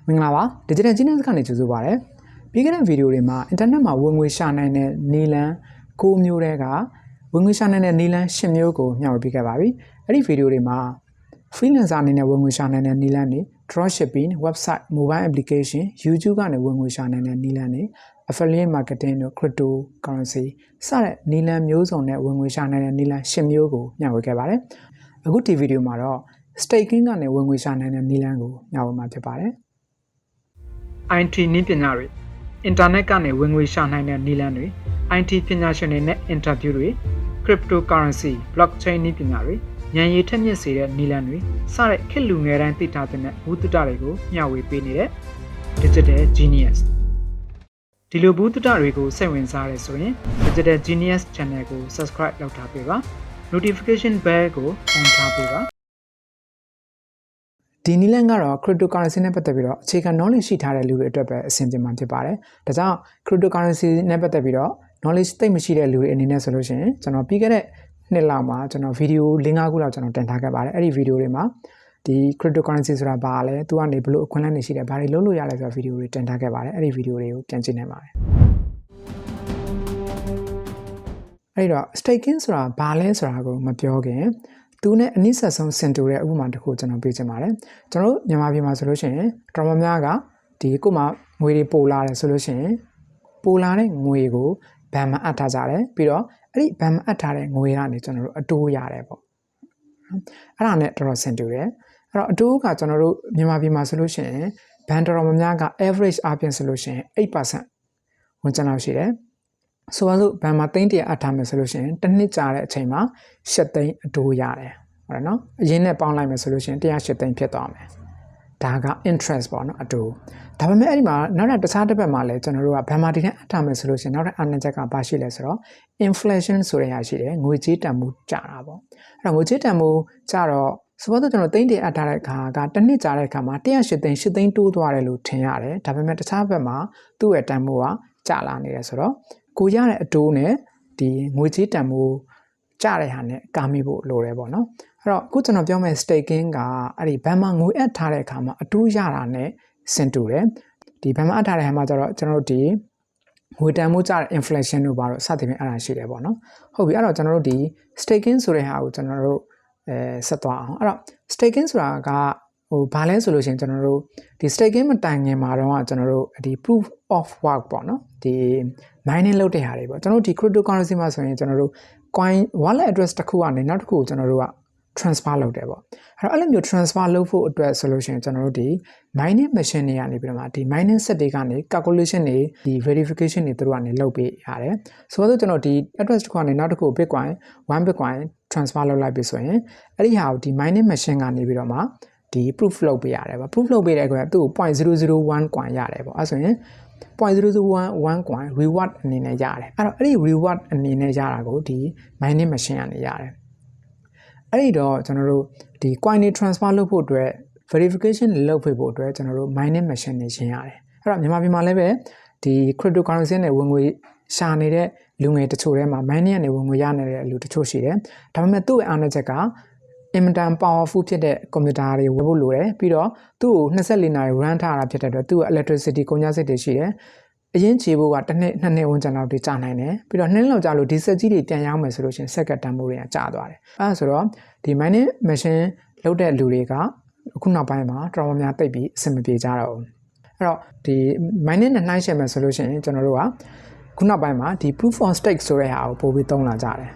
မင်္ဂလာပါ digital genius ကနေကြိုဆိုပါရစေပြီးခဲ့တဲ့ဗီဒီယိုတွေမှာ internet မှာဝင်ငွေရှာနိုင်တဲ့နည်းလမ်း9မျိုးတွေကဝင်ငွေရှာနိုင်တဲ့နည်းလမ်း10မျိုးကိုမျှဝေပေးခဲ့ပါပြီအဲ့ဒီဗီဒီယိုတွေမှာ freelancer အနေနဲ့ဝင်ငွေရှာနိုင်တဲ့နည်းလမ်းတွေ dropshipping website mobile application YouTube ကနေဝင်ငွေရှာနိုင်တဲ့နည်းလမ်းတွေ affiliate marketing တို့ cryptocurrency စတဲ့နည်းလမ်းမျိုးစုံနဲ့ဝင်ငွေရှာနိုင်တဲ့နည်းလမ်း10မျိုးကိုမျှဝေခဲ့ပါတယ်အခုဒီဗီဒီယိုမှာတော့ staking ကနေဝင်ငွေရှာနိုင်တဲ့နည်းလမ်းကိုမျှဝေမှာဖြစ်ပါတယ်IT နည်းပညာတွေ internet ကနေဝင်ငွေရှာနိုင်တဲ့နည်းလမ်းတွေ IT ပညာရှင်တွေနဲ့ interview တွေ cryptocurrency blockchain နည်းပညာတွေဉာဏ်ရည်ထက်မြက်စေတဲ့နည်းလမ်းတွေစတဲ့ခေတ်လူငယ်တိုင်းသိထားတဲ့ဘုဒ္ဓတာတွေကိုမျှဝေပေးနေတဲ့ digital genius ဒီလိုဘုဒ္ဓတာတွေကိုစိတ်ဝင်စားရဆိုရင် digital genius channel ကို subscribe လုပ်ထားပေးပါ notification bell ကို on ထားပေးပါဒီနည်းလမ်းကတော့ cryptocurrency နဲ့ပတ်သက်ပြီးတော့အခြေခံ knowledge ရှိထားတဲ့လူတွေအတွက်ပဲအဆင်ပြေမှာဖြစ်ပါတယ်။ဒါကြောင့် cryptocurrency နဲ့ပတ်သက်ပြီးတော့ knowledge သိပ်မရှိတဲ့လူတွေအနေနဲ့ဆိုလို့ရှိရင်ကျွန်တော်ပြီးခဲ့တဲ့နှစ်လောက်မှာကျွန်တော်ဗီဒီယို၄-၅ခုလောက်ကျွန်တော်တင်ထားခဲ့ပါတယ်။အဲ့ဒီဗီဒီယိုတွေမှာဒီ cryptocurrency ဆိုတာဘာလဲသူကနေဘယ်လိုအခွင့်အလမ်းတွေရှိတယ်ဘာတွေလုပ်လို့ရလဲဆိုတဲ့ဗီဒီယိုတွေတင်ထားခဲ့ပါတယ်။အဲ့ဒီဗီဒီယိုတွေကိုပြန်ကြည့်နိုင်ပါတယ်။အဲ့တော့ staking ဆိုတာဘာလဲဆိုတာကိုမပြောခင်သူနဲ့အနည်းဆက်ဆုံးစင်တူတဲ့ဥပမာတစ်ခုကျွန်တော်ပြချင်ပါတယ်ကျွန်တော်တို့မြန်မာပြည်မှာဆိုလို့ရှိရင်တော်တော်များကဒီကိုမှငွေတွေပိုလာတယ်ဆိုလို့ရှိရင်ပိုလာတဲ့ငွေကိုဘဏ်မှာအပ်ထားကြတယ်ပြီးတော့အဲ့ဒီဘဏ်မှာအပ်ထားတဲ့ငွေကနေကျွန်တော်တို့အတိုးရတယ်ပေါ့အဲ့ဒါနဲ့တော်တော်စင်တူတယ်အဲ့တော့အတိုးကကျွန်တော်တို့မြန်မာပြည်မှာဆိုလို့ရှိရင်ဘဏ်တော်တော်များက average အပြင်ဆိုလို့ရှိရင် 8% ဝင်ကျန်လောက်ရှိတယ်ဆိုပါစို့ဘဏ်မှာ300အပ်ထားမယ်ဆိုလို့ရှိရင်တစ်နှစ်ကြာတဲ့အချိန်မှာ7သိန်းအတိုးရတယ်ဟုတ်တယ်နော်အရင်နဲ့ပေါင်းလိုက်မယ်ဆိုလို့ရှိရင်108သိန်းဖြစ်သွားမယ်ဒါက interest ပေါ့နော်အတိုးဒါပေမဲ့အဲ့ဒီမှာနောက်တခြားတစ်ဘက်မှာလည်းကျွန်တော်တို့ကဘဏ်မှာဒီနဲ့အပ်ထားမယ်ဆိုလို့ရှိရင်နောက်ထပ်အားနည်းချက်ကဘာရှိလဲဆိုတော့ inflation ဆိုတဲ့ဟာရှိတယ်ငွေကြေးတန်ဖိုးကျတာပေါ့အဲ့တော့ငွေကြေးတန်ဖိုးကျတော့ဆိုတော့ကျွန်တော်300အပ်ထားတဲ့အခါကတစ်နှစ်ကြာတဲ့အခါမှာ108သိန်း8သိန်းတိုးသွားတယ်လို့ထင်ရတယ်ဒါပေမဲ့တခြားဘက်မှာသူ့ရဲ့တန်ဖိုးကကျလာနေတယ်ဆိုတော့ကိုရတဲ့အတိုးနဲ့ဒီငွေကြေးတန်ဖိုးကျတဲ့ဟာနဲ့ကာမိဖို့လိုတယ်ပေါ့နော်အဲ့တော့အခုကျွန်တော်ပြောမယ့် staking ကအဲ့ဒီဘဏ်မှာငွေအပ်ထားတဲ့အခါမှာအတိုးရတာနဲ့ဆင်တူတယ်ဒီဘဏ်မှာအပ်ထားတဲ့ဟာမှာကျတော့ကျွန်တော်တို့ဒီငွေတန်ဖိုးကျတဲ့ inflation တို့ပါတော့စသဖြင့်အဲ့ဒါရှိတယ်ပေါ့နော်ဟုတ်ပြီအဲ့တော့ကျွန်တော်တို့ဒီ staking ဆိုတဲ့ဟာကိုကျွန်တော်တို့ဆက်သွားအောင်အဲ့တော့ staking ဆိုတာကဘာလဲဆိုလို့ရှိရင်ကျွန်တော်တို့ဒီ staking မတိုင်ခင်မှာတော့ကျွန်တော်တို့ဒီ proof of work ပေါ့နော်ဒီ mining လုပ်တဲ့ဟာတွေပေါ့ကျွန်တော်တို့ဒီ cryptocurrency မှာဆိုရင်ကျွန်တော်တို့ coin wallet address တစ်ခုကနေနောက်တစ်ခုကိုကျွန်တော်တို့က transfer လုပ်တယ်ပေါ့အဲ့လိုမျိုး transfer လုပ်ဖို့အတွက်ဆိုလို့ရှိရင်ကျွန်တော်တို့ဒီ mining machine တွေကနေပြီးတော့မှဒီ mining set တွေကနေ calculation တွေဒီ verification တွေသူတို့ကနေလုပ်ပေးရတယ်ဆိုတော့ကျွန်တော်ဒီ address တစ်ခုကနေနောက်တစ်ခု bitcoin 1 bitcoin transfer လုပ်လိုက်ပြီဆိုရင်အဲ့ဒီဟာကိုဒီ mining machine ကနေပြီးတော့မှဒီ proof လုပ်ပေးရတယ်ပေါ့ proof လုပ်ပေးတဲ့အခါသူ့ကို 0.001 coin ရတယ်ပေါ့အဲ့ဆိုရင် 0.001 coin reward အနေနဲ့ရတယ်အဲ့တော့အဲ့ဒီ reward အနေနဲ့ရတာကိုဒီ mining machine ကနေရတယ်အဲ့ဒီတော့ကျွန်တော်တို့ဒီ coin တွေ transfer လုပ်ဖို့အတွက် verification လုပ်ဖို့အတွက်ကျွန်တော်တို့ mining machine တွေရှင်းရတယ်အဲ့တော့မြန်မာပြည်မှာလည်းပဲဒီ cryptocurrency နဲ့ဝင်ငွေရှာနေတဲ့လူငယ်တချို့ထဲမှာ mining ကနေဝင်ငွေရနေတဲ့လူတချို့ရှိတယ်ဒါပေမဲ့သူ့ရဲ့အားနည်းချက်ကinfinite powerful ဖြစ်တဲ့ကွန်ပျူတာတွေဝယ်ဖို့လိုတယ်ပြီးတော့သူ့ကို24နာရီ run ထားတာဖြစ်တဲ့အတွက်သူ့ရဲ့ electricity ကုန်ကျစရိတ်တွေရှိတယ်အရင်ခြေဖို့ကတစ်နှစ်နှစ်ဝန်းကျင်လောက်ကြာနိုင်တယ်ပြီးတော့နှစ်လောက်ကြာလို့ဒီစက်ကြီးတွေပြန်ရောက်မယ်ဆိုလို့ရှိရင်စက်ကတန်ဖိုးတွေကကျသွားတယ်အဲဒါဆိုတော့ဒီ mining machine လုပ်တဲ့လူတွေကအခုနောက်ပိုင်းမှာတော်တော်များသိပ်ပြီးအဆင်မပြေကြတော့ဘူးအဲ့တော့ဒီ mining နဲ့နှိုင်းယှဉ်မယ်ဆိုလို့ရှိရင်ကျွန်တော်တို့ကခုနောက်ပိုင်းမှာဒီ proof of stake ဆိုတဲ့ဟာကိုပို့ပြီးသုံးလာကြတယ်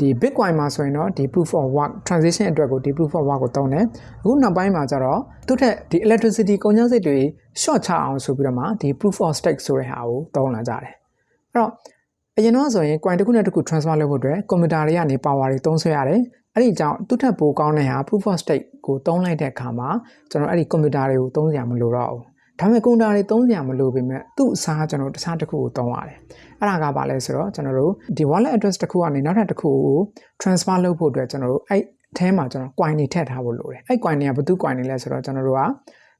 ဒီ bitcoin မှာဆိုရင်တော့ဒီ proof of work transaction အတွက်ကိုဒီ proof of work ကိုသုံးတယ်အခုနောက်ပိုင်းမှာကျတော့သူ့ထက်ဒီ electricity ကုန်ကျစရိတ်တွေ short ချအောင်ဆိုပြီးတော့မှဒီ proof of stake ဆိုတဲ့ဟာကိုသုံးလာကြတယ်အဲ့တော့အရင်တော့ဆိုရင် coin တစ်ခုနဲ့တစ်ခု transfer လုပ်ဖို့အတွက်ကွန်ပျူတာတွေကနေ power တွေသုံးဆွဲရတယ်အဲ့ဒီကြောင့်သူ့ထက်ပိုကောင်းတဲ့ဟာ proof of stake ကိုသုံးလိုက်တဲ့အခါမှာကျွန်တော်အဲ့ဒီကွန်ပျူတာတွေကိုသုံးစရာမလိုတော့ဘူးဒါပေမဲ့ကွန်ပျူတာတွေသုံးစရာမလိုပေမဲ့သူ့အစားကျွန်တော်တခြားတစ်ခုကိုသုံးရတယ်အဲ့ဒါကဘာလဲဆိုတော့ကျွန်တော်တို့ဒီ wallet address တစ်ခုကနေနောက်ထပ်တစ်ခုကို transfer လုပ်ဖို့အတွက်ကျွန်တော်တို့အဲ့အထဲမှာကျွန်တော် coin တွေထည့်ထားဖို့လိုတယ်အဲ့ coin တွေကဘယ်သူ coin တွေလဲဆိုတော့ကျွန်တော်တို့က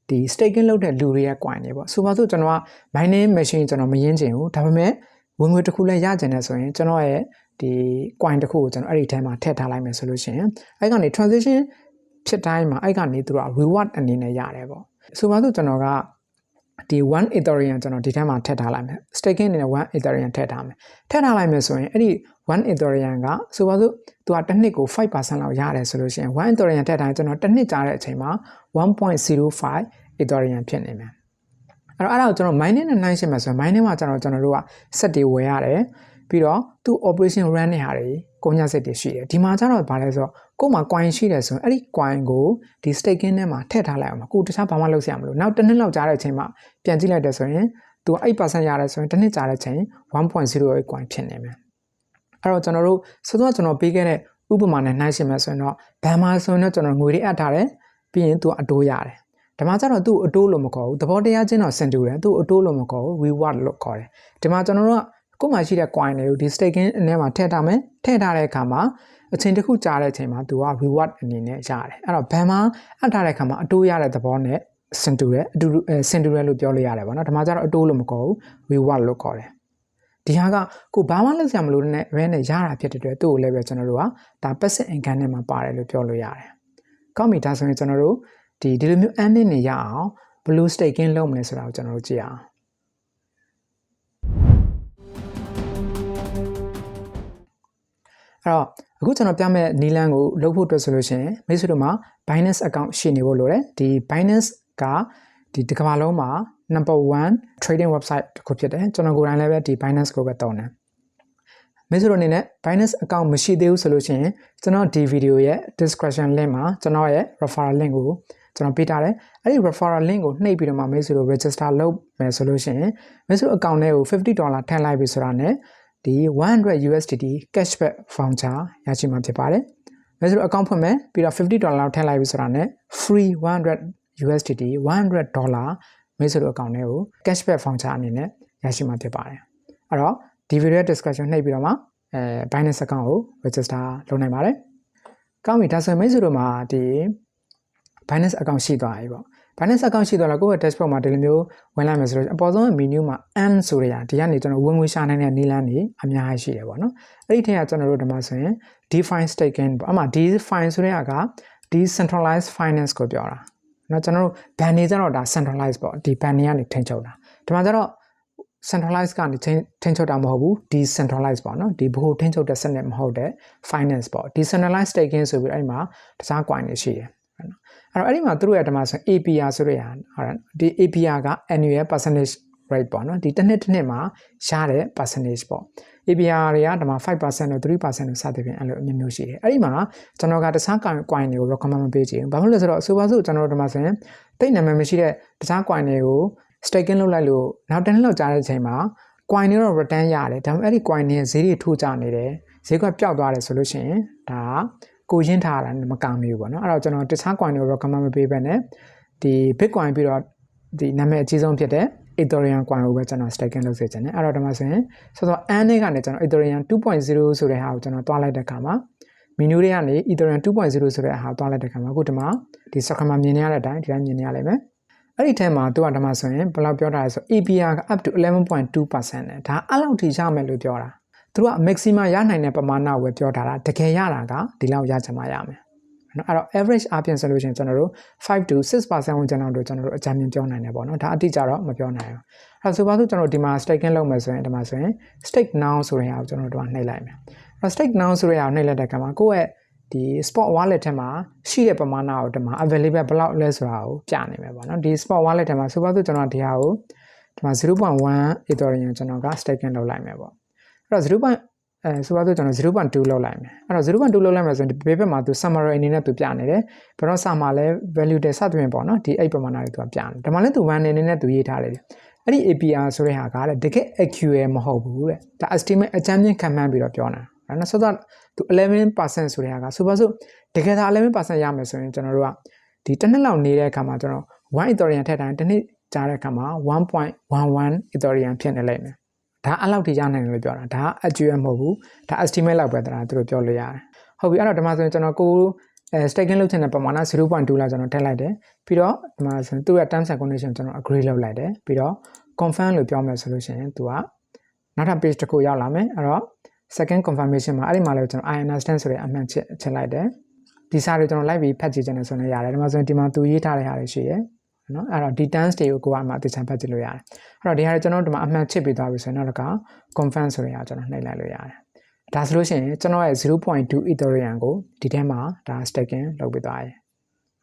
ဒီ staking လုပ်တဲ့လူတွေရဲ့ coin တွေပေါ့ဆိုပါစို့ကျွန်တော်က mining machine ကျွန်တော်မရင်းချင်ဘူးဒါပေမဲ့ဝင်ငွေတစ်ခုလည်းရချင်တယ်ဆိုရင်ကျွန်တော်ရဲ့ဒီ coin တစ်ခုကိုကျွန်တော်အဲ့ဒီထဲမှာထည့်ထားလိုက်မယ်ဆိုလို့ရှိရင်အဲ့ကနေ transaction ဖြစ်တိုင်းမှာအဲ့ကနေသူတို့က reward အနေနဲ့ရတယ်ပေါ့ ဆိုပါတော့ကျွန်တော်ကဒီ 1 Ethereum ကျွန်တော်ဒီထဲမှာထည့်ထားလိုက်မယ် staking အနေနဲ့1 Ethereum ထည့်ထားမယ်ထည့်ထားလိုက်မယ်ဆိုရင်အဲ့ဒီ1 Ethereum ကဆိုပါစို့သူကတစ်နှစ်ကို 5% လောက်ရတယ်ဆိုလို့ရှိရင်1 Ethereum ထည့်ထားရင်ကျွန်တော်တစ်နှစ်ကြာတဲ့အချိန်မှာ 1.05 Ethereum ဖြစ်နေမယ်အဲ့ဒါကိုကျွန်တော် mining နဲ့နှိုင်းရှင်းမယ်ဆိုရင် mining မှာကျွန်တော်တို့က set တွေဝယ်ရတယ်ပြီးတော့သူ operation run နေရတယ်ကုန်ကျစရိတ်တွေရှိတယ်ဒီမှာကျတော့ဗာလဲဆိုတော့ကို့မှာ coin ရှိတယ်ဆိုရင်အဲ့ဒီ coin ကိုဒီ staking ထဲမှာထည့်ထားလိုက်အောင်ကိုတခြားဘာမှလုပ်စရာမလိုနောက်တစ်နှစ်လောက်ကြာတဲ့အချိန်မှာပြန်ကြည့်လိုက်တယ်ဆိုရင်သူ 8% ရတယ်ဆိုရင်တစ်နှစ်ကြာတဲ့အချိန် 1.08 coin ဖြစ်နေမယ်အဲ့တော့ကျွန်တော်တို့စောစောကျွန်တော်ပေးခဲ့တဲ့ဥပမာနဲ့နှိုင်းရှင်းမယ်ဆိုရင်တော့ဘန်မှာဆိုရင်တော့ကျွန်တော်ငွေတွေအပ်ထားတယ်ပြီးရင်သူအတိုးရတယ်ဒီမှာကျတော့သူ့အတိုးလို့မခေါ်ဘူးသဘောတရားချင်းတော့စင်တူတယ်သူ့အတိုးလို့မခေါ်ဘူး reward လို့ခေါ်တယ်ဒီမှာကျွန်တော်တို့ကကိုယ်မှာရှိတဲ့ coin တွေကိုဒီ staking အနေမှာထည့်ထားမယ်ထည့်ထားတဲ့အခါမှာအချိန်တစ်ခုကြာတဲ့အချိန်မှာသူက reward အနေနဲ့ရတယ်အဲ့တော့ဘန်မှာအပ်ထားတဲ့အခါမှာအတိုးရတဲ့သဘောနဲ့စင်တူတယ်အတူစင်တူတယ်လို့ပြောလို့ရတယ်ပေါ့နော်ဒီမှာကျတော့အတိုးလို့မခေါ်ဘူး reward လို့ခေါ်တယ်ဒီဟာကကိုဘာမှလုပ်စရာမလိုတဲ့ဘဲနဲ့ရတာဖြစ်တဲ့အတွက်သူ့ကိုလည်းပဲကျွန်တော်တို့ကဒါ passive income နဲ့မှာပါတယ်လို့ပြောလို့ရတယ်ကောင်းပြီဒါဆိုရင်ကျွန်တော်တို့ဒီလိုမျိုး earning နေရအောင်ဘယ်လို staking လုပ်မလဲဆိုတာကိုကျွန်တော်တို့ကြည့်အောင်အဲ့တော့အခုကျွန်တော်ပြမယ့်နီလန်းကိုလုပ်ဖို့အတွက်ဆိုလို့ရှိရင်မိတ်ဆွေတို့မှာ Binance account ရှိနေဖို့လိုတယ်ဒီ Binance ကဒီတစ်ကမ္ဘာလုံးမှာ number 1 trading website တစ်ခုဖြစ်တယ်ကျွန်တော်ကိုယ်တိုင်လည်းပဲဒီ Binance ကိုပဲတုံးတယ်မိတ်ဆွေတို့အနေနဲ့ Binance account မရှိသေးဘူးဆိုလို့ရှိရင်ကျွန်တော်ဒီ video ရဲ့ description link မှာကျွန်တော်ရဲ့ referral link ကိုကျွန်တော်ပေးထားတယ်အဲ့ဒီ referral link ကိုနှိပ်ပြီးတော့မှမိတ်ဆွေတို့ register လုပ်မယ်ဆိုလို့ရှိရင်မိတ်ဆွေတို့ account ထဲကို$50ထည့်လိုက်ပြီဆိုတာနဲ့ဒီ100 USDT cashback voucher ရရှိမှာဖြစ်ပါတယ်မိတ်ဆွေတို့ account ဖွင့်မယ်ပြီးတော့$50လောက်ထည့်လိုက်ပြီဆိုတာနဲ့ free 100 USDT $100မိတ်ဆွေတို့ account ထဲကို cashback voucher အနေနဲ့ရရှိမှာဖြစ်ပါတယ်အဲ့တော့ဒီ video description နှိပ်ပြီးတော့မှBinance account ကို register လုပ်နိုင်ပါတယ်ကောင်းပြီဒါဆိုရင်မိတ်ဆွေတို့မှာဒီ Binance account ရှိသွားပြီပေါ့ Binance account ရှိသွားတော့ကိုယ့်ရဲ့ dashboard မှာဒီလိုမျိုးဝင်လိုက်မယ်ဆိုတော့အပေါ်ဆုံး menu မှာ earn ဆိုရဒီကနေကျွန်တော်ဝင်ငွေရှာနိုင်တဲ့နည်းလမ်းတွေအများကြီးရှိတယ်ပေါ့နော်အဲ့ဒီထက်ကကျွန်တော်တို့ဒီမှာဆိုရင် DeFi staking ပေါ့အမှ DeFi ဆိုတဲ့က decentralized finance ကိုပြောတာเนาะကျွန်တော်တို့ ban နေကြတော့ဒါ centralized ပေါ့ဒီ ban နေကနေထိန်းချုပ်တာဒီမှာကျတော့ centralized ကနေထိန်းချုပ်တာမဟုတ်ဘူး decentralized ပေါ့နော်ဒီဘို့ထိန်းချုပ်တဲ့စနစ်မဟုတ်တဲ့ finance ပေါ့ decentralized staking ဆိုပြီးအဲ့မှာတခြား coin တွေရှိတယ်အဲ့တော့အဲ့ဒီမှာသူတို့ရဲ့ဒီမှာဆို APR ဆိုတဲ့ဟာဒီ APR က annual percentage rate ပေါ့နော်ဒီတစ်နှစ်မှာရတဲ့ percentage ပေါ့ APR တွေကဒီမှာ 5% တို့ 3% တို့စသဖြင့်အဲ့လိုအမျိုးရှိတယ်အဲ့ဒီမှာကျွန်တော်ကတခြား coin တွေကို recommend မပေးချင်ဘူးဘာဖြစ်လို့လဲဆိုတော့အဆိုပါစို့ကျွန်တော်တို့ဒီမှာဆိုရင်တိတ်နာမည်မရှိတဲ့တခြား coin တွေကို staking လုပ်လိုက်လို့နောက်တစ်နှစ်လောက်ကြာတဲ့အချိန်မှာ coin တွေတော့ return ရတယ်ဒါပေမဲ့အဲ့ဒီ coin တွေရဲ့ဈေးတွေထိုးကျနေတယ်ဈေးကွက်ပျောက်သွားတယ်ဆိုလို့ရှိရင်ဒါကိုရင်းထားတာမကမီဘူးပေါ့နော်အဲ့တော့ကျွန်တော်တခြား coin တွေကို recommend မပေးဘဲနဲ့ဒီ Bitcoin ပြီးတော့ဒီနာမည်အကြီးဆုံးဖြစ်တဲ့ Ethereum coin ကိုပဲကျွန်တော် staking လုပ်စေချင်တယ်အဲ့တော့ဒီမှာဆိုရင်ဆိုတော့ earn ကနေကျွန်တော် Ethereum 2.0 ဆိုတဲ့ဟာကိုကျွန်တော်တွားလိုက်တဲ့အခါမှာ menu တွေကနေ Ethereum 2.0 ဆိုတဲ့ဟာတွားလိုက်တဲ့အခါမှာအခုဒီမှာဒီ screen မှာမြင်နေရတဲ့အတိုင်းဒီတိုင်းမြင်နေရလိမ့်မယ်အဲ့ဒီထဲမှာသူကဒီမှာဆိုရင်ဘယ်လောက်ပြောတာလဲဆို APR က up to 11.2% နဲ့ဒါအဲ့လောက်ထိရမယ်လို့ပြောတာသူက maximum ရနိုင်တဲ့ပမာဏကိုပဲပြောထားတာတကယ်ရတာကဒီလောက်ရချင်မှရမယ်နော်အဲ့တော့ average အပြင်ဆိုလို့ရှိရင်ကျွန်တော်တို့5 to 6% ဝင်ကျန်လောက်တို့ကျွန်တော်တို့အကြမ်းမြင်ပြောနိုင်တယ်ပေါ့နော်ဒါအတိအကျတော့မပြောနိုင်ဘူးအဲ့ဆိုပါစို့ကျွန်တော်ဒီမှာ staking လုပ်မယ်ဆိုရင်ဒီမှာဆိုရင် stake now ဆိုတဲ့ဟာကိုကျွန်တော်တို့ကနှိပ်လိုက်မယ်အဲ့ stake now ဆိုတဲ့ဟာကိုနှိပ်လိုက်တဲ့အခါမှာကိုယ့်ရဲ့ဒီ spot wallet ထဲမှာရှိတဲ့ပမာဏကိုဒီမှာ available ဘယ်လောက်လဲဆိုတာကိုပြနေမယ်ပေါ့နော်ဒီ spot wallet ထဲမှာဆိုပါစို့ကျွန်တော်ဒီဟာကိုဒီမှာ 0.1 Ethereum ကျွန်တော်က staking လုပ်လိုက်မယ်ပေါ့အဲ့တော့ 0. ဆိုပါတော့ကျွန်တော် 0.2 လောက်လိုက်မယ်အဲ့တော့ 0.2 လောက်လိုက်မယ်ဆိုရင်ဒီဘေးဘက်မှာသူ summary အနေနဲ့သူပြနေတယ်ဘယ်တော့စာမှာလဲ value တွေစသဖြင့်ပေါ့နော်ဒီအဲ့ပမာဏတွေသူကပြနေတယ်ဒါမှလည်းသူ one အနေနဲ့သူရေးထားတယ်အဲ့ဒီ APR ဆိုတဲ့ဟာကလည်းတကယ် accurate မဟုတ်ဘူးတဲ့ဒါ estimate အကြမ်းမြင့်ခံမှန်းပြီးတော့ပြောတာအဲ့နော်ဆိုတော့သူ 11% ဆိုတဲ့ဟာကဆိုပါစို့တကယ်ဒါ 11% ရမယ်ဆိုရင်ကျွန်တော်တို့ကဒီတစ်နှစ်လောက်နေတဲ့အခါမှာကျွန်တော်1 Ethereum ထည့်တိုင်းတစ်နှစ်ကြာတဲ့အခါမှာ 1.11 Ethereum ဖြစ်နေလိမ့်မယ်ဒါအဲ့လောက်ထိရနိုင်တယ်လို့ပြောတာဒါ accurate မဟုတ်ဘူးဒါ estimate လောက်ပဲတလားသူတို့ပြောလို့ရတယ်ဟုတ်ပြီအဲ့တော့ဒီမှာဆိုရင်ကျွန်တော်ကိုstaking လုပ်ချင်တဲ့ပမာဏ 0.2 လောက်ကျွန်တော်ထည့်လိုက်တယ်ပြီးတော့ဒီမှာဆိုရင်သူ့ရဲ့ terms and condition ကျွန်တော် agree လုပ်လိုက်တယ်ပြီးတော့ confirm လို့ပြောမယ်ဆိုလို့ရှိရင်သူကနောက်ထပ် page တစ်ခုရောက်လာမယ်အဲ့တော့ second confirmation မှာအဲ့ဒီမှာလည်းကျွန်တော် I understand ဆိုတဲ့အမှန်ချက်လိုက်တယ်ဒီစာတွေကျွန်တော်လိုက်ပြီးဖတ်ကြည့်ချင်တယ်ဆိုရင်ရတယ်ဒီမှာဆိုရင်ဒီမှာသူရေးထားတဲ့ဟာတွေရှိရယ် နော်အဲ့တော့ဒီ tense တွေကိုကိုကအမှအတိအကျဖတ်ကြည့်လို့ရတယ်အဲ့တော့ဒီဟာတွေကျွန်တော်တို့ဒီမှာအမှန်ချစ်ပြီးသွားပြီဆိုရင်တော့က confirm ဆိုရင်ကျွန်တော်နှိပ်လိုက်လို့ရတယ်ဒါဆိုလို့ရှိရင်ကျွန်တော်ရဲ့ 0.2 Ethereum ကိုဒီထဲမှာဒါ staking လုပ်ပေးသွားတယ်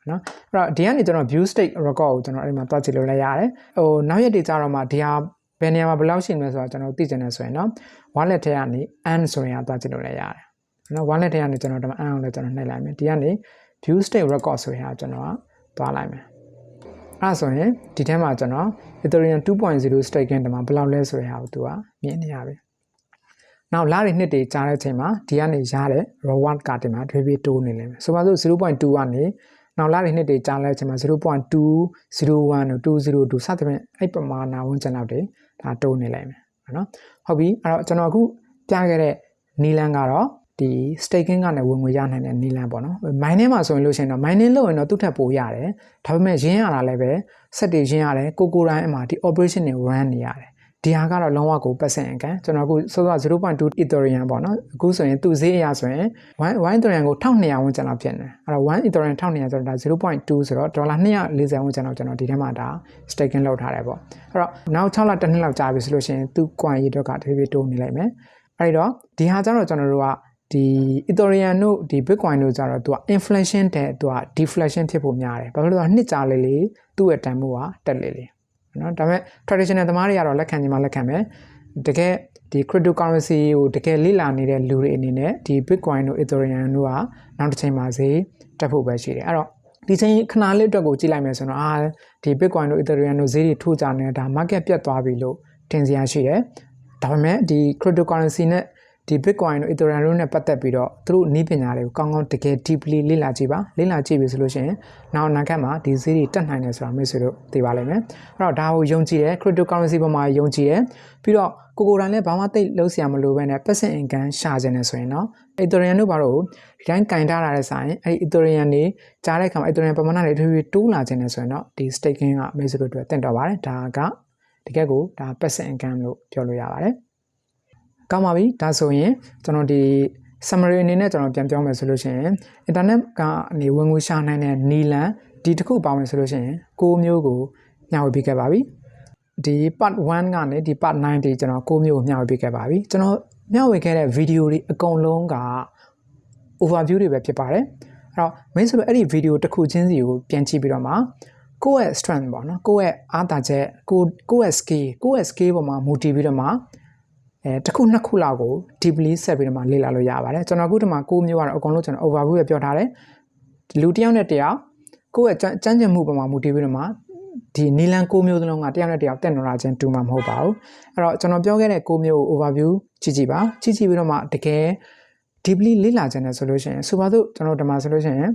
နော်အဲ့တော့ဒီကနေကျွန်တော် view stake record ကိုကျွန်တော်အဲ့ဒီမှာတွားကြည့်လို့လည်းရတယ်ဟိုနောက်ရက်တွေကြာတော့မှဒီဟာဘယ်နေရာမှာဘယ်လောက်ရှိမလဲဆိုတော့ကျွန်တော်သိချင်တယ်ဆိုရင်နော် wallet ထဲကနေ earn ဆိုရင်တွားကြည့်လို့လည်းရတယ်နော် wallet ထဲကနေကျွန်တော်ဒီမှာ earn ကိုလည်းကျွန်တော်နှိပ်လိုက်မယ်ဒီကနေ view stake record ဆိုရင်ကျွန်တော်တွားလိုက်မယ်အဲ့ဆိုရင်ဒီထဲမှာကျွန်တော် Ethereum 2.0 staking ဒီမှာဘယ်လောက်လဲဆိုရင်ဟာကိုသူကမြင်နေရပြီနောက်လတွေနှစ်တွေကြာတဲ့အချိန်မှာဒီကနေရတဲ့ reward ကတင်မှာတွေးတိုးနေလိမ့်မယ်ဆိုပါစို့ 0.2 ကနေနောက်လတွေနှစ်တွေကြာတဲ့အချိန်မှာ 0.201 တို့202စသဖြင့်အဲ့ပမာဏဝန်းကျင်လောက်တွေဒါတိုးနေလိမ့်မယ်နော်ဟုတ်ပြီအဲ့တော့ကျွန်တော်အခုပြခဲ့တဲ့နီလန်ကတော့ဒီ staking ကနေဝင်ငွေရနိုင်တဲ့နီလန်ပေါ့နော် mining မှာဆိုရင်လို့ရှိရင်တော့ mining လုပ်ရင်တော့သူ့ထက်ပိုရတယ်ဒါပေမဲ့ရင်းရတာလည်းပဲဆက်တွေရင်းရတယ်ကိုတိုင်းအမှာဒီ operation တွေ run နေရတယ်ဒီဟာကတော့လုံးဝကိုပတ်စင်အကန်ကျွန်တော်အခုစောစော 0.2 Ethereum ပေါ့နော်အခုဆိုရင်သူ့ဈေးအရဆိုရင်1 Ethereum ကို1200ဝန်းကျင်လောက်ဖြစ်နေအဲ့တော့1 Ethereum 1200ဆိုတော့ဒါ 0.2 ဆိုတော့ဒေါ်လာ240ဝန်းကျင်လောက်ကျွန်တော်ဒီထဲမှာဒါ staking လုပ်ထားတယ်ပေါ့အဲ့တော့နောက်6လတစ်နှစ်လောက်ကြာပြီဆိုလို့ရှိရင်သူ့ coin ရတော့ကတဖြည်းဖြည်းတိုးနေလိုက်မယ်အဲ့တော့ဒီဟာကျတော့ကျွန်တော်တို့ကဒီ Ethereum တို့ဒီ Bitcoin တို့ကျတော့သူက inflation တဲ့သူက deflation ဖြစ်ဖို့များတယ်ဘာလို့လဲဆိုတော့နှစ်ကြာလေးသူ့ရဲ့တန်ဖိုးကတက်လေးနော်ဒါပေမဲ့ traditional သမားတွေကတော့လက်ခံညီမလက်ခံမယ်တကယ်ဒီ cryptocurrency ကိုတကယ်လေ့လာနေတဲ့လူတွေအနေနဲ့ဒီ Bitcoin တို့ Ethereum တို့ကနောက်တစ်ချိန်မှာဈေးတက်ဖို့ပဲရှိတယ်အဲ့တော့ဒီချိန်ခဏလေးအတွက်ကိုကြည့်လိုက်မယ်ဆိုတော့ဒီ Bitcoin တို့ Ethereum တို့ဈေးတွေထိုးကြနေတာ market ပြတ်သွားပြီလို့ထင်စရာရှိတယ်ဒါပေမဲ့ဒီ cryptocurrency နဲ့ဒီ Bitcoin တို့ Ethereum တို့နဲ့ပတ်သက်ပြီးတော့သူတို့နည်းပညာတွေကိုကောင်းကောင်းတကယ် deeply လေ့လာကြည့်ပါလေ့လာကြည့်ပြီဆိုလို့ရှိရင်နောက်အနာဂတ်မှာဒီဈေးတွေတက်နိုင်တယ်ဆိုတာမျိုးဆိုတော့သိပါလိမ့်မယ်အဲ့တော့ဒါကိုယုံကြည်တယ် cryptocurrency ပေါ်မှာယုံကြည်တယ်ပြီးတော့ကိုတိုင်းလည်းဘာမှသိလို့ဆရာမလိုပဲနဲ့ passive income ရှာခြင်းနေဆိုရင်တော့ Ethereum တို့ဘာလို့ဒီတိုင်းကင်ထားတာတဲ့ဆိုင်အဲ့ Ethereum တွေကြားတဲ့အခါမှာ Ethereum ပမာဏတွေတိုးလာခြင်းနေဆိုရင်တော့ဒီ staking ကမျိုးဆိုတော့တင့်တော်ပါတယ်ဒါကတကယ်ကိုဒါ passive income လို့ပြောလို့ရပါတယ်ကောင်းပါပြီဒါဆိုရင်ကျွန်တော်ဒီ summary အနေနဲ့ကျွန်တော်ပြန်ပြောမယ်ဆိုလို့ရှိရင် internet ကနေဝင်ငွေရှာနိုင်တဲ့နီလန်ဒီတစ်ခုပေါင်းမယ်ဆိုလို့ရှိရင်6မျိုးကိုညှဝေပေးခဲ့ပါပြီဒီ part 1ကနေဒီ part 9တိကျွန်တော်6မျိုးကိုညှဝေပေးခဲ့ပါပြီကျွန်တော်ညှဝေခဲ့တဲ့ video တွေအကုန်လုံးက overview တွေပဲဖြစ်ပါတယ်အဲ့တော့မင်းဆိုလို့အဲ့ဒီ video တစ်ခုချင်းစီကိုပြန်ကြည့်ပြီးတော့မှကိုယ့်ရဲ့ strength ပေါ့နော်ကိုယ့်ရဲ့အားသာချက်ကိုယ့်ရဲ့ skill ပေါ်မှာမူတည်ပြီးတော့မှတစ်ခုနှစ်ခုလောက်ကို deeply ဆက်ပြီးတော့မှလေ့လာလို့ရပါတယ်ကျွန်တော်အခုဒီမှာ6မျိုးကတော့အကုန်လုံးကျွန်တော် overview ပဲပြောထားတယ်လူတစ်ယောက်နဲ့တစ်ယောက်ကိုယ့်ရဲ့စမ်းကြံမှုပေါ်မှာမူတည်ပြီးတော့မှဒီနီလန်6မျိုးစလုံးကတစ်ယောက်နဲ့တစ်ယောက်တက်နေတာချင်းတူမှာမဟုတ်ပါဘူးအဲ့တော့ကျွန်တော်ပြောခဲ့တဲ့6မျိုးကို overview ကြည့်ပါကြည့်ပြီးတော့မှတကယ် deeply လေ့လာခြင်းနဲ့ဆိုလို့ရှိရင်ဆိုပါစို့ကျွန်တော်ဒီမှာဆိုလို့ရှိရင်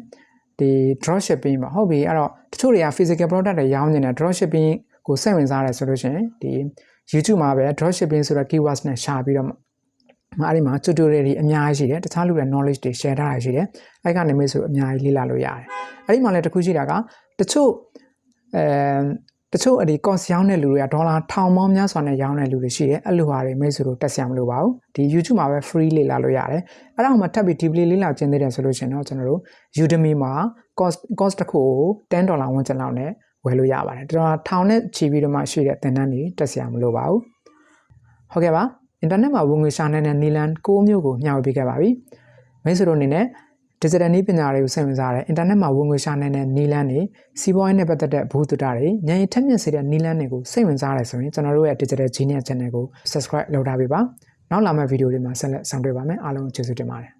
ဒီ drop shipping ပါဟုတ်ပြီအဲ့တော့တချို့တွေက physical product တွေရောင်းနေတဲ့ drop shipping ကိုစိတ်ဝင်စားတယ်ဆိုလို့ရှိရင်ဒီYouTube မှာပဲ drop shipping ဆိုတဲ့ keywords နဲ့ရှာပြီးတော့အဲ့ဒီမှာ tutorial တွေအများကြီးရှိတယ်တခြားလူတွေ knowledge တွေ share ထားတာရှိတယ်အဲ့ကနေမျိုးဆိုအများကြီးလေ့လာလို့ရတယ်အဲ့ဒီမှာလည်းတစ်ခုရှိတာကတချို့အဲ့ဒီ course ရောင်းတဲ့လူတွေကဒေါ်လာ1000ပေါင်းများစွာနဲ့ရောင်းတဲ့လူတွေရှိတယ်အဲ့လိုဟာတွေမျိုးဆိုတော့တက်ဆရာမလိုပါဘူးဒီ YouTube မှာပဲ free လေ့လာလို့ရတယ်အဲ့ဒါမှထပ်ပြီး deeply လေ့လာခြင်းသေးတယ်ဆိုလို့ရှိရင်တော့ကျွန်တော်တို့ Udemy မှာ course တစ်ခုကို$10ဝန်းကျင်လောက်နဲ့ဝယ်လို့ရပါတယ်ဒေါ်လာ1000နဲ့ချီပြီးတော့မှရှိတဲ့သင်တန်းတွေတက်ဆရာမလိုပါဘူးဟုတ်ကဲ့ပါ internet မှာဝင်ငွေရှာနိုင်တဲ့နီလန်6မျိုးကိုမျှဝေပေးခဲ့ပါပြီမိတ်ဆွေတို့အနေနဲ့ digital နည်းပညာတွေကိုစိတ်ဝင်စားတယ် internet မှာဝင်ငွေရှာနိုင်တဲ့နီလန်တွေစီးပွားရေးနဲ့ပတ်သက်တဲ့ဘုသူတ္တတွေဉာဏ်ရည်ထက်မြက်စေတဲ့နီလန်တွေကိုစိတ်ဝင်စားတယ်ဆိုရင်ကျွန်တော်တို့ရဲ့ digital genius channel ကို subscribe လုပ်ထားပေးပါနောက်လာမယ့်ဗီဒီယိုတွေမှာဆက်လက်ဆောင်တွေ့ပါမယ်အားလုံးကျေးဇူးတင်ပါတယ်